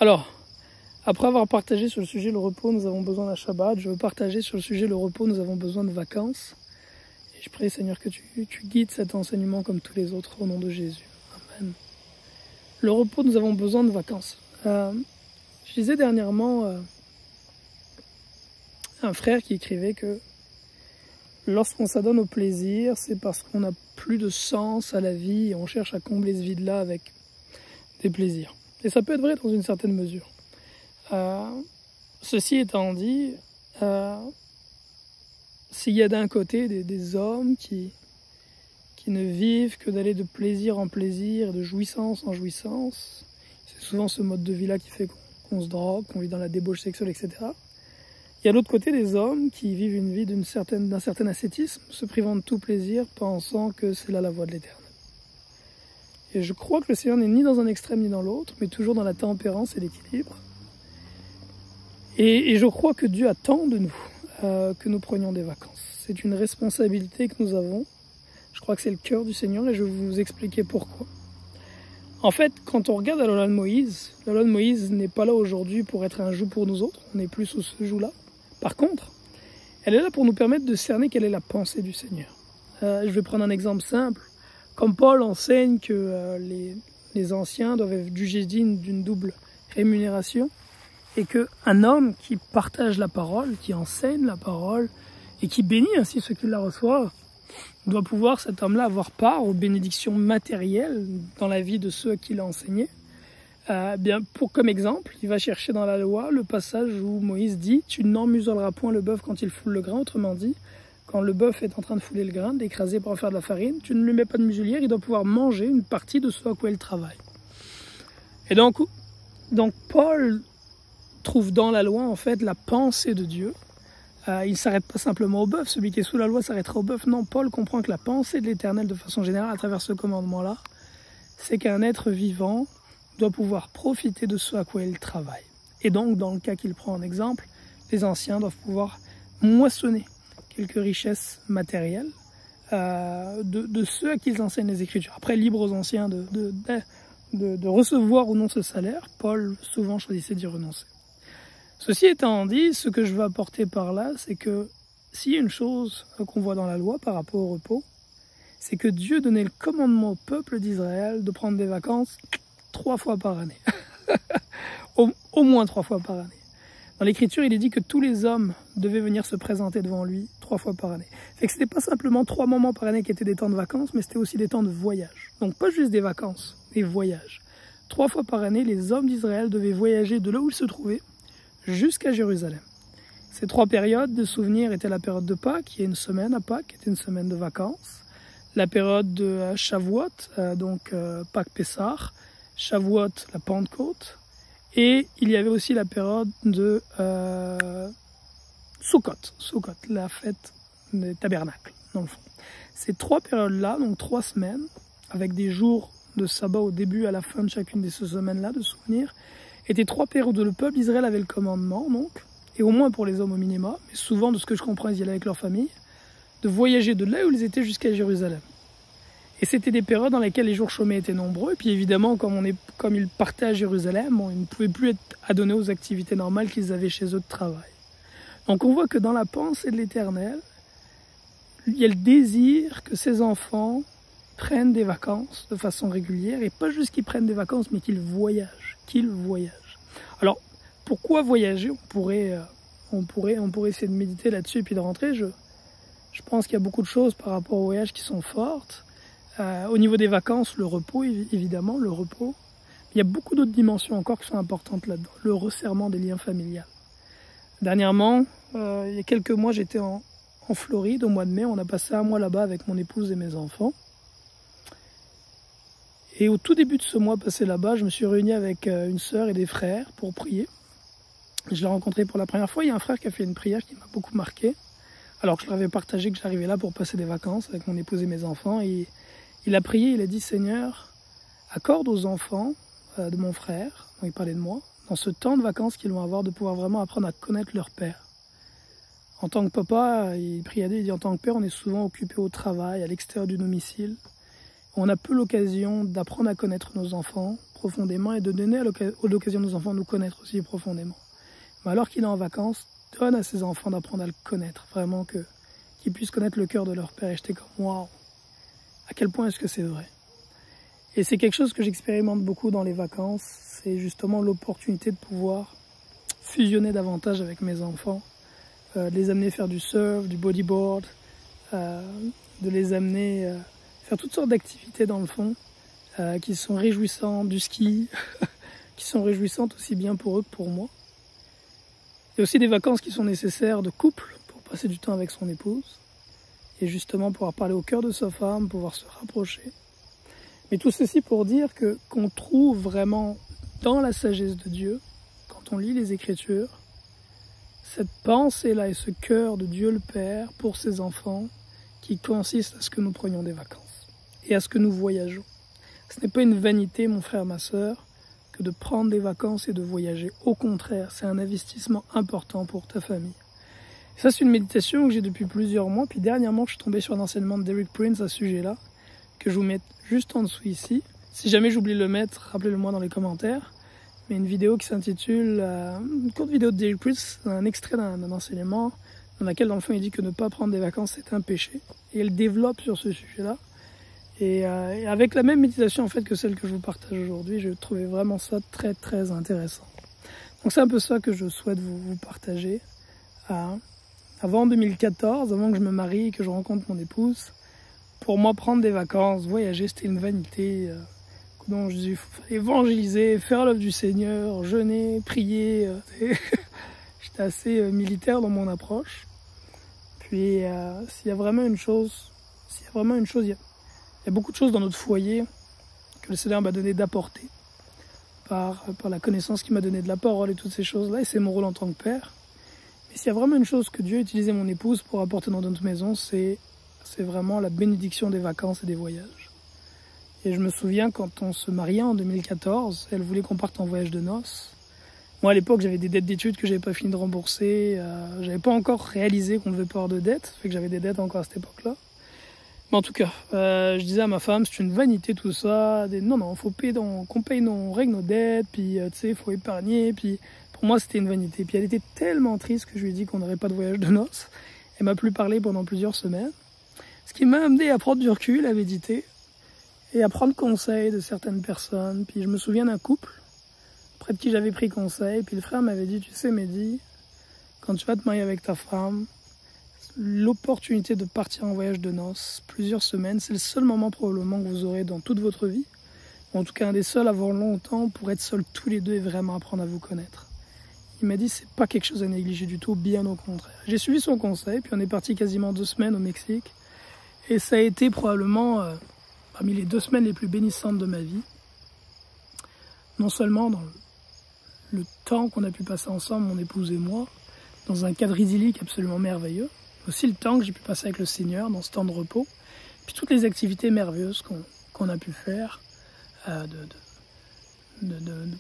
Alors, après avoir partagé sur le sujet le repos, nous avons besoin d'un Shabbat. Je veux partager sur le sujet le repos, nous avons besoin de vacances. Et je prie, Seigneur, que tu guides cet enseignement comme tous les autres au nom de Jésus. Amen. Le repos, nous avons besoin de vacances. Je disais dernièrement un frère qui écrivait que lorsqu'on s'adonne au plaisir, c'est parce qu'on n'a plus de sens à la vie et on cherche à combler ce vide-là avec des plaisirs. Et ça peut être vrai dans une certaine mesure. Ceci étant dit, s'il y a d'un côté des hommes qui ne vivent que d'aller de plaisir en plaisir et de jouissance en jouissance, c'est souvent ce mode de vie-là qui fait qu'on se drogue, qu'on vit dans la débauche sexuelle, etc. Il y a de l'autre côté des hommes qui vivent une vie d'un certain ascétisme, se privant de tout plaisir, pensant que c'est là la voie de l'éternel. Et je crois que le Seigneur n'est ni dans un extrême ni dans l'autre, mais toujours dans la tempérance et l'équilibre. Et je crois que Dieu attend de nous que nous prenions des vacances. C'est une responsabilité que nous avons. Je crois que c'est le cœur du Seigneur et je vais vous expliquer pourquoi. En fait, quand on regarde la loi de Moïse n'est pas là aujourd'hui pour être un joug pour nous autres. On n'est plus sous ce joug-là. Par contre, elle est là pour nous permettre de cerner quelle est la pensée du Seigneur. Je vais prendre un exemple simple. Comme Paul enseigne que les anciens doivent être jugés dignes d'une double rémunération, et qu'un homme qui partage la parole, qui enseigne la parole, et qui bénit ainsi ceux qui la reçoivent, doit pouvoir, cet homme-là, avoir part aux bénédictions matérielles dans la vie de ceux à qui il a enseigné. Comme exemple, il va chercher dans la loi le passage où Moïse dit « Tu n'emmuselleras point le bœuf quand il foule le grain », autrement dit, quand le bœuf est en train de fouler le grain, d'écraser pour en faire de la farine, tu ne lui mets pas de muselière, il doit pouvoir manger une partie de ce à quoi il travaille. Et donc Paul trouve dans la loi en fait la pensée de Dieu. Il ne s'arrête pas simplement au bœuf, celui qui est sous la loi s'arrêtera au bœuf. Non, Paul comprend que la pensée de l'Éternel de façon générale à travers ce commandement-là, c'est qu'un être vivant doit pouvoir profiter de ce à quoi il travaille. Et donc, dans le cas qu'il prend en exemple, les anciens doivent pouvoir moissonner quelques richesses matérielles de ceux à qui ils enseignent les Écritures. Après, libre aux anciens de recevoir ou non ce salaire, Paul souvent choisissait d'y renoncer. Ceci étant dit, ce que je veux apporter par là, c'est que s'il y a une chose qu'on voit dans la loi par rapport au repos, c'est que Dieu donnait le commandement au peuple d'Israël de prendre des vacances 3 fois par année. au moins 3 fois par année. Dans l'Écriture, il est dit que tous les hommes devaient venir se présenter devant lui 3 fois par année. Fait que c'était pas simplement 3 moments par année qui étaient des temps de vacances, mais c'était aussi des temps de voyage. Donc pas juste des vacances, des voyages. 3 fois par année, les hommes d'Israël devaient voyager de là où ils se trouvaient jusqu'à Jérusalem. Ces 3 périodes de souvenirs étaient la période de Pâques, qui est une semaine à Pâques, qui était une semaine de vacances. La période de Shavuot, Pâques Pessah, Shavuot, la Pentecôte. Et il y avait aussi la période de Sukkot, la fête des tabernacles, dans le fond. Ces 3 périodes-là, donc 3 semaines, avec des jours de sabbat au début et à la fin de chacune de ces semaines-là, de souvenirs, étaient 3 périodes où le peuple d'Israël avait le commandement, donc, et au moins pour les hommes au minima, mais souvent, de ce que je comprends, ils y allaient avec leur famille, de voyager de là où ils étaient jusqu'à Jérusalem. Et c'était des périodes dans lesquelles les jours chômés étaient nombreux, et puis évidemment, comme ils partaient à Jérusalem, ils ne pouvaient plus être adonnés aux activités normales qu'ils avaient chez eux de travail. Donc on voit que dans la pensée de l'Éternel, il y a le désir que ces enfants prennent des vacances de façon régulière, et pas juste qu'ils prennent des vacances, mais qu'ils voyagent. Alors, pourquoi voyager? On pourrait essayer de méditer là-dessus et puis de rentrer. Je pense qu'il y a beaucoup de choses par rapport au voyage qui sont fortes. Au niveau des vacances, le repos, évidemment, le repos. Il y a beaucoup d'autres dimensions encore qui sont importantes là-dedans. Le resserrement des liens familiaux. Dernièrement, il y a quelques mois, j'étais en Floride, au mois de mai. On a passé 1 mois là-bas avec mon épouse et mes enfants. Et au tout début de ce mois passé là-bas, je me suis réuni avec une sœur et des frères pour prier. Je l'ai rencontré pour la première fois. Il y a un frère qui a fait une prière qui m'a beaucoup marqué. Alors que je leur avais partagé que j'arrivais là pour passer des vacances avec mon épouse et mes enfants. Et il a prié, il a dit « Seigneur, accorde aux enfants de mon frère, dont il parlait de moi, dans ce temps de vacances qu'ils vont avoir, de pouvoir vraiment apprendre à connaître leur père. » En tant que papa, il prie à Dieu, il dit « En tant que père, on est souvent occupé au travail, à l'extérieur du domicile. on a peu l'occasion d'apprendre à connaître nos enfants profondément et de donner à l'occasion de nos enfants de nous connaître aussi profondément. Mais alors qu'il est en vacances, donne à ses enfants d'apprendre à le connaître, vraiment qu'ils puissent connaître le cœur de leur père. Et j'étais comme, waouh, à quel point est-ce que c'est vrai? Et c'est quelque chose que j'expérimente beaucoup dans les vacances, c'est justement l'opportunité de pouvoir fusionner davantage avec mes enfants, de les amener faire du surf, du bodyboard, de les amener faire toutes sortes d'activités dans le fond, qui sont réjouissantes, du ski, qui sont réjouissantes aussi bien pour eux que pour moi. Il y a aussi des vacances qui sont nécessaires de couple pour passer du temps avec son épouse et justement pouvoir parler au cœur de sa femme, pouvoir se rapprocher. Mais tout ceci pour dire qu'on trouve vraiment dans la sagesse de Dieu, quand on lit les Écritures, cette pensée-là et ce cœur de Dieu le Père pour ses enfants qui consiste à ce que nous prenions des vacances et à ce que nous voyageons. Ce n'est pas une vanité, mon frère, ma sœur, que de prendre des vacances et de voyager. Au contraire, c'est un investissement important pour ta famille. Et ça, c'est une méditation que j'ai depuis plusieurs mois. Puis dernièrement, je suis tombé sur un enseignement de Derek Prince à ce sujet-là, que je vous mets juste en dessous ici. Si jamais j'oublie de le mettre, rappelez-le-moi dans les commentaires. Mais une vidéo qui s'intitule, une courte vidéo de Derek Prince, un extrait d'un enseignement dans laquelle, dans le fond, il dit que ne pas prendre des vacances, c'est un péché. Et elle développe sur ce sujet-là. Et avec la même méditation en fait que celle que je vous partage aujourd'hui, je trouvais vraiment ça très très intéressant. Donc c'est un peu ça que je souhaite vous partager. Avant 2014, avant que je me marie et que je rencontre mon épouse, pour moi prendre des vacances, voyager, c'était une vanité. Donc je dis, faut évangéliser, faire l'œuvre du Seigneur, jeûner, prier. J'étais assez militaire dans mon approche. Puis s'il y a vraiment une chose, il y a beaucoup de choses dans notre foyer que le Seigneur m'a donné d'apporter par la connaissance qu'il m'a donnée de la parole et toutes ces choses-là, et c'est mon rôle en tant que père. Mais s'il y a vraiment une chose que Dieu a utilisé mon épouse pour apporter dans notre maison, c'est vraiment la bénédiction des vacances et des voyages. Et je me souviens quand on se mariait en 2014, elle voulait qu'on parte en voyage de noces. Moi à l'époque j'avais des dettes d'études que j'avais pas fini de rembourser, j'avais pas encore réalisé qu'on devait pas avoir de dettes, ça fait que j'avais des dettes encore à cette époque-là. Mais en tout cas, je disais à ma femme, c'est une vanité tout ça. Non, faut payer qu'on paye on règle nos dettes, puis tu sais, faut épargner. Puis pour moi, c'était une vanité. Puis elle était tellement triste que je lui ai dit qu'on n'aurait pas de voyage de noces. Elle m'a plus parlé pendant plusieurs semaines. Ce qui m'a amené à prendre du recul, à méditer et à prendre conseil de certaines personnes. Puis je me souviens d'un couple près de qui j'avais pris conseil. Puis le frère m'avait dit, tu sais, Mehdi, quand tu vas te marier avec ta femme, l'opportunité de partir en voyage de noces, plusieurs semaines, c'est le seul moment probablement que vous aurez dans toute votre vie, ou en tout cas un des seuls avant longtemps pour être seuls tous les deux et vraiment apprendre à vous connaître. Il m'a dit c'est pas quelque chose à négliger du tout, bien au contraire. J'ai suivi son conseil, puis on est parti quasiment 2 semaines au Mexique, et ça a été probablement parmi les 2 semaines les plus bénissantes de ma vie. Non seulement dans le temps qu'on a pu passer ensemble, mon épouse et moi, dans un cadre idyllique absolument merveilleux, aussi le temps que j'ai pu passer avec le Seigneur dans ce temps de repos, puis toutes les activités merveilleuses qu'on a pu faire, de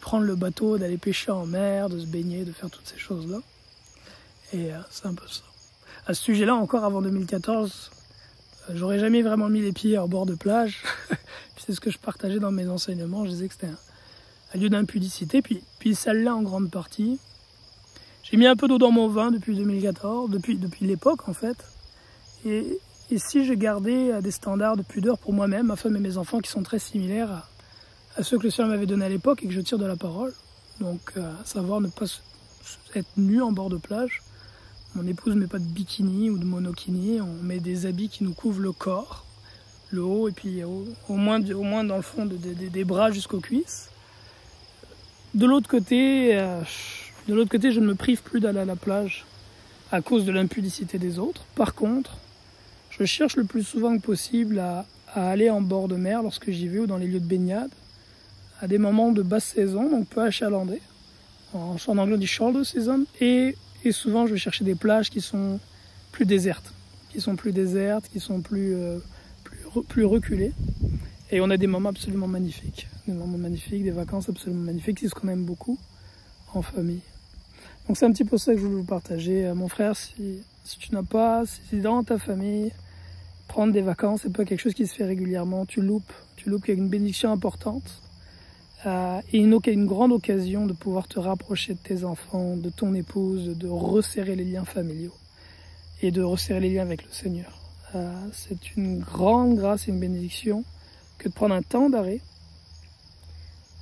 prendre le bateau, d'aller pêcher en mer, de se baigner, de faire toutes ces choses-là. Et c'est un peu ça. À ce sujet-là, encore avant 2014, j'aurais jamais vraiment mis les pieds au bord de plage. Puis c'est ce que je partageais dans mes enseignements, je disais que c'était un lieu d'impudicité, puis ça l'est en grande partie. J'ai mis un peu d'eau dans mon vin depuis 2014, depuis l'époque en fait. Et si je gardais des standards de pudeur pour moi-même, ma femme et mes enfants qui sont très similaires à ceux que le Seigneur m'avait donnés à l'époque et que je tire de la parole. Donc à savoir ne pas être nu en bord de plage. Mon épouse ne met pas de bikini ou de monokini, on met des habits qui nous couvrent le corps, le haut et puis au moins dans le fond des bras jusqu'aux cuisses. De l'autre côté, je ne me prive plus d'aller à la plage à cause de l'impudicité des autres. Par contre, je cherche le plus souvent que possible à aller en bord de mer lorsque j'y vais ou dans les lieux de baignade, à des moments de basse saison, donc peu achalandés. En anglais on dit shoulder season. Et souvent je vais chercher des plages qui sont plus désertes, qui sont plus reculées. Et on a des moments absolument magnifiques, des vacances absolument magnifiques, c'est ce qu'on aime beaucoup en famille. Donc c'est un petit peu ça que je voulais vous partager. Mon frère, si tu n'as pas, si dans ta famille, Prendre des vacances, c'est pas quelque chose qui se fait régulièrement. Tu loupes une bénédiction importante et une grande occasion de pouvoir te rapprocher de tes enfants, de ton épouse, de resserrer les liens familiaux et de resserrer les liens avec le Seigneur. C'est une grande grâce et une bénédiction que de prendre un temps d'arrêt,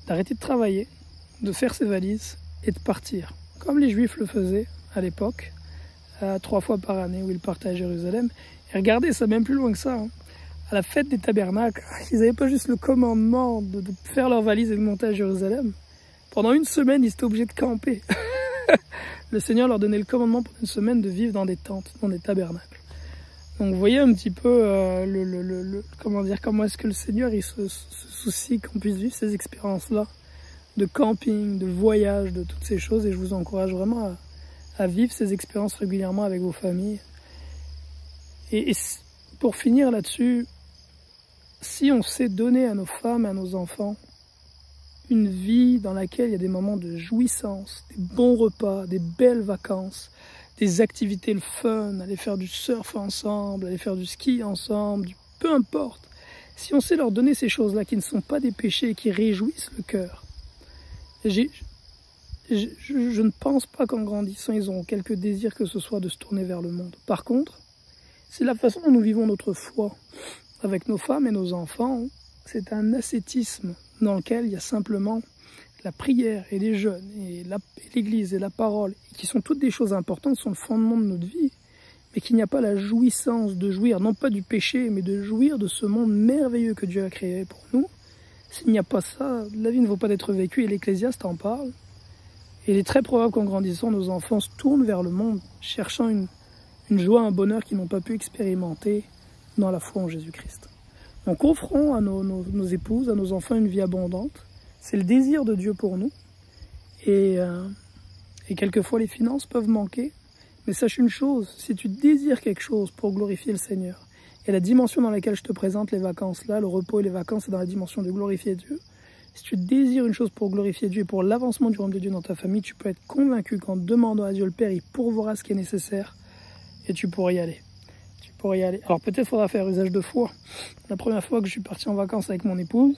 d'arrêter de travailler, de faire ses valises et de partir. Comme les Juifs le faisaient à l'époque, 3 fois par année où ils partaient à Jérusalem. Et regardez, ça va même plus loin que ça. Hein. À la fête des tabernacles, ils n'avaient pas juste le commandement de faire leurs valises et de monter à Jérusalem. Pendant une semaine, ils étaient obligés de camper. Le Seigneur leur donnait le commandement pour une semaine de vivre dans des tentes, dans des tabernacles. Donc vous voyez un petit peu comment est-ce que le Seigneur il se soucie qu'on puisse vivre ces expériences-là de camping, de voyage, de toutes ces choses. Et je vous encourage vraiment à vivre ces expériences régulièrement avec vos familles. Et pour finir là-dessus, si on sait donner à nos femmes et à nos enfants une vie dans laquelle il y a des moments de jouissance, des bons repas, des belles vacances, des activités, le fun, aller faire du surf ensemble, aller faire du ski ensemble, peu importe. Si on sait leur donner ces choses-là qui ne sont pas des péchés et qui réjouissent le cœur, je ne pense pas qu'en grandissant, ils auront quelque désir que ce soit de se tourner vers le monde. Par contre, c'est la façon dont nous vivons notre foi avec nos femmes et nos enfants. C'est un ascétisme dans lequel il y a simplement la prière et les jeûnes et l'église et la parole, qui sont toutes des choses importantes, sont le fondement de notre vie, mais qu'il n'y a pas la jouissance de jouir, non pas du péché, mais de jouir de ce monde merveilleux que Dieu a créé pour nous. S'il n'y a pas ça, la vie ne vaut pas d'être vécue, et l'Ecclésiaste en parle. Et il est très probable qu'en grandissant, nos enfants se tournent vers le monde, cherchant une joie, un bonheur qu'ils n'ont pas pu expérimenter dans la foi en Jésus-Christ. Donc offrons à nos épouses, à nos enfants une vie abondante. C'est le désir de Dieu pour nous. Et quelquefois les finances peuvent manquer. Mais sache une chose, si tu désires quelque chose pour glorifier le Seigneur, et la dimension dans laquelle je te présente les vacances là, le repos et les vacances, c'est dans la dimension de glorifier Dieu. Si tu désires une chose pour glorifier Dieu et pour l'avancement du royaume de Dieu dans ta famille, tu peux être convaincu qu'en demandant à Dieu le Père, il pourvoira ce qui est nécessaire et tu pourras y aller. Alors peut-être faudra faire usage de foi. La première fois que je suis parti en vacances avec mon épouse,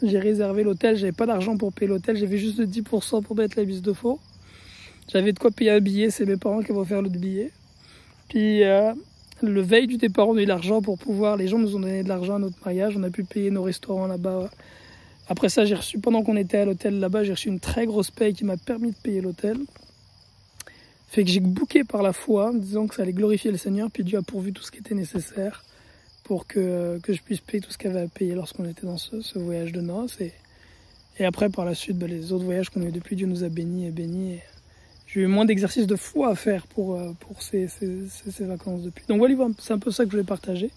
j'ai réservé l'hôtel, j'avais pas d'argent pour payer l'hôtel, j'avais juste de 10% pour mettre la bise de faux. J'avais de quoi payer un billet, c'est mes parents qui vont faire le billet. Puis le veille du départ, on a eu l'argent pour pouvoir, les gens nous ont donné de l'argent à notre mariage, on a pu payer nos restaurants là-bas. Après ça, j'ai reçu, pendant qu'on était à l'hôtel là-bas, j'ai reçu une très grosse paye qui m'a permis de payer l'hôtel. Fait que j'ai booké par la foi, en disant que ça allait glorifier le Seigneur, puis Dieu a pourvu tout ce qui était nécessaire pour que je puisse payer tout ce qu'il y avait à payer lorsqu'on était dans ce voyage de noces. Et après, par la suite, les autres voyages qu'on a eu depuis, Dieu nous a bénis. Et j'ai eu moins d'exercices de foi à faire pour ces vacances depuis. Donc voilà, c'est un peu ça que je voulais partager.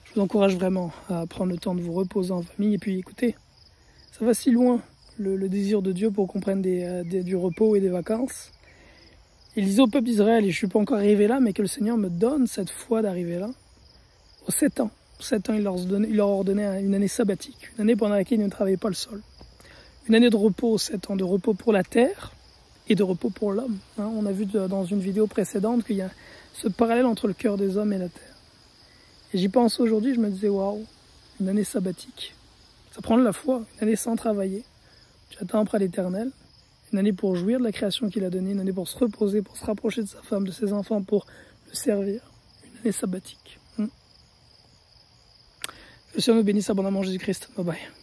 Je vous encourage vraiment à prendre le temps de vous reposer en famille. Et puis écoutez, ça va si loin, le désir de Dieu pour qu'on prenne du repos et des vacances. Il disait au peuple d'Israël, et je ne suis pas encore arrivé là, mais que le Seigneur me donne cette foi d'arriver là. Aux 7 ans. 7 ans, il leur ordonnait une année sabbatique, une année pendant laquelle ils ne travaillaient pas le sol. Une année de repos, 7 ans, de repos pour la terre et de repos pour l'homme. Hein, on a vu dans une vidéo précédente qu'il y a ce parallèle entre le cœur des hommes et la terre. Et j'y pense aujourd'hui, je me disais, waouh, une année sabbatique. Ça prend de la foi, une année sans travailler. Tu attends après l'Éternel. Une année pour jouir de la création qu'il a donnée, une année pour se reposer, pour se rapprocher de sa femme, de ses enfants, pour le servir. Une année sabbatique. Que le Seigneur nous bénisse abondamment, Jésus-Christ. Bye bye.